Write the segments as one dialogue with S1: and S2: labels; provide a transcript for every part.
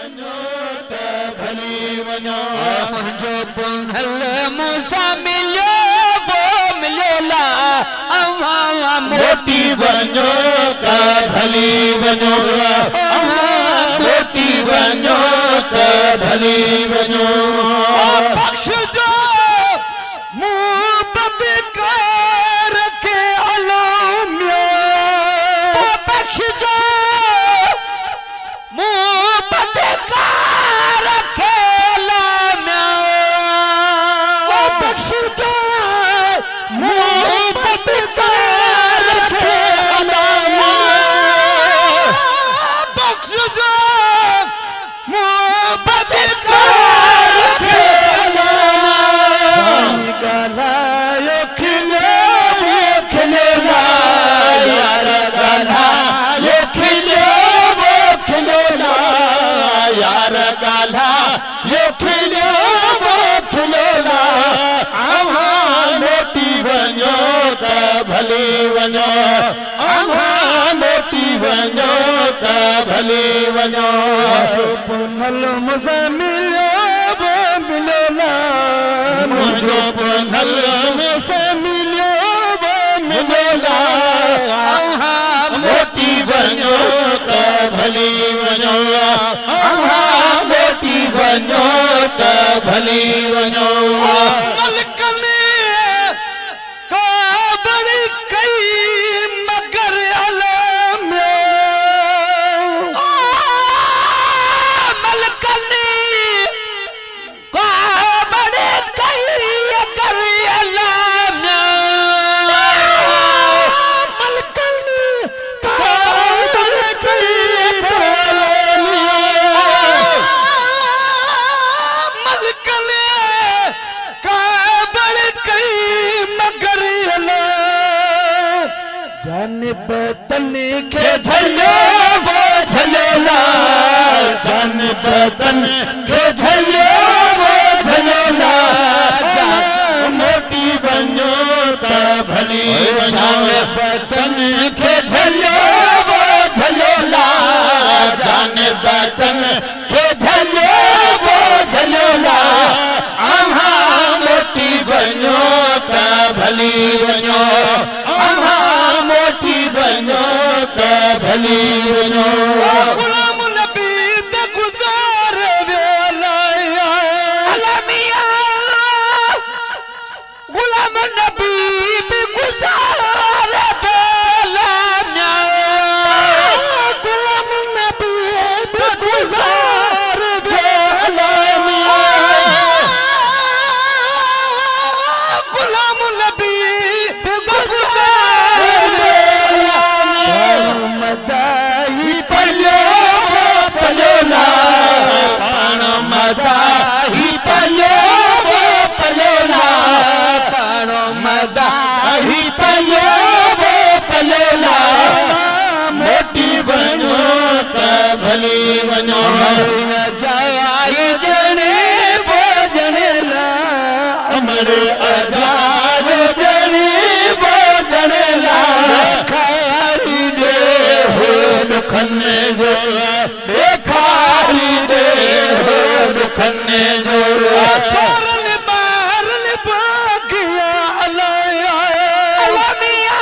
S1: वञो त भली वञो
S2: मुंहिंजो पुनल मूंसां मिलियो वो मिलियो ला अवां
S1: मोटी वञो त भली वञो मोटी वञो त भली वञो
S2: बख्श जो मोहब्बत कर के अलामियो बख्श जो मोहब्बत कर के अलामियो बख्श जो मोहब्बत कर के अलामियो बख्श जो मोहब्बत कर के
S1: गलायो खिले वो खिलेला यार गलायो खिले वो खिलेला यार गलायो खिले वो खिलेला अवां मोटी वञो त भली वञो अवां मोटी वञो त भली वञो पुनल मुझे मिलियो वो मिलेला मुझो पुनल मुझे मिलियो वो मिलेला मोटी वञो त भली वञो मोटी वञो त भली वञो
S2: मलकन काबर कई मगर अलम मलकन काबर कई मगर अलम मलकन काबर कई मलकन काबर कई मगर
S1: जानब तन के झलो वो झलोला जानब तन के झलो वो झलोला मोटी वञो त भली जानब तन के झलो वो झलोला जानब तन के झलो वो झलोला अवां मोटी वञो त भली वञो अवां मोटी वञो त भली वञो
S2: गुलाम नबी ते गुज़ार वियो अलमिया गुलाम नबी भी गुज़ार वियो गुलाम नबी भी गुज़ार वियो गुलाम नबी भी गुज़ार
S1: मदाही पलो पलोला पाण मदाही पलो पलोला पाण मदाही पलो पलोला मोटी वञो त भली वञो जाय जणे वो जणेला अमर अजाय जणे वो जणेला खारी दे हो दुखने जो खारी दे हो दुखने जो
S2: चोरन मारन भागिया अलमिया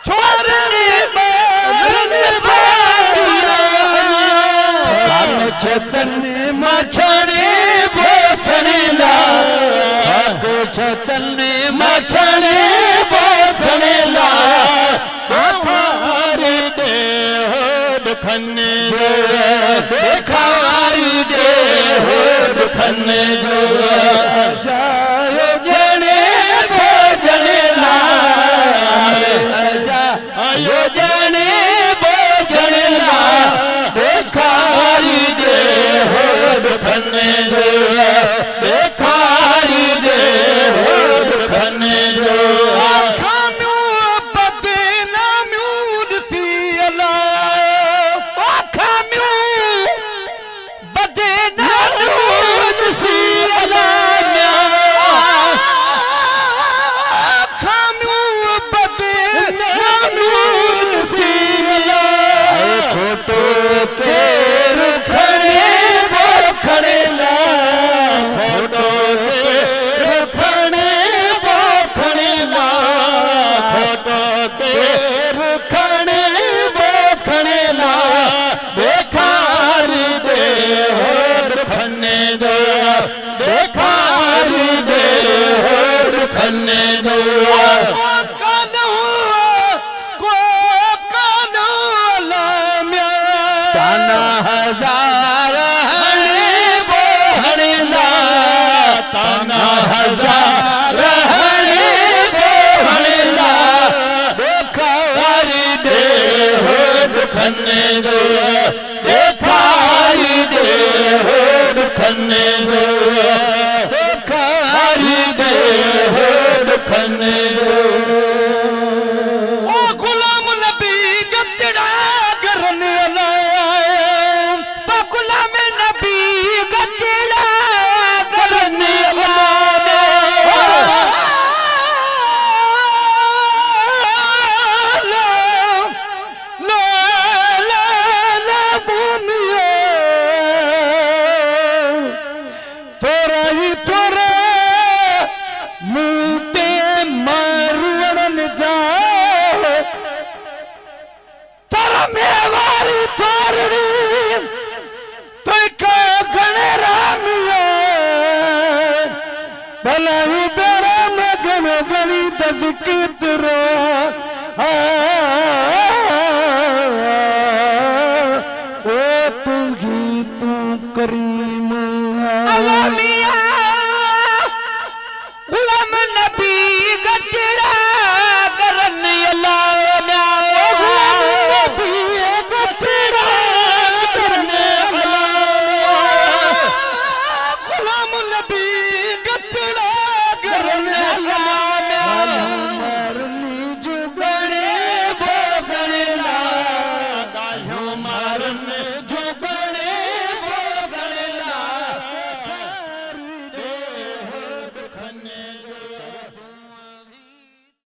S2: चोरन मारन भागिया
S1: छतन मछड़े वो छनेला छतन मछड़े वो छनेला खारी दे हो दुखने जो खारी दे हो दुखने जो जायो जने वो जनेला जायो जने वो जनेला खारी दे हो दुखने जो खारी दे हो दुखने जो
S2: खानू बदनामी सी अला खानू बदनामी सी अला खानू बदनामी सी अला
S1: फोटो के अला बेखारी दे हो दुखने दो बेखारी दे हो दुखने दो ताना हजार हणे वो हणिला ताना हजार हणे वो हणिला बेखारी दे हो दुखने दो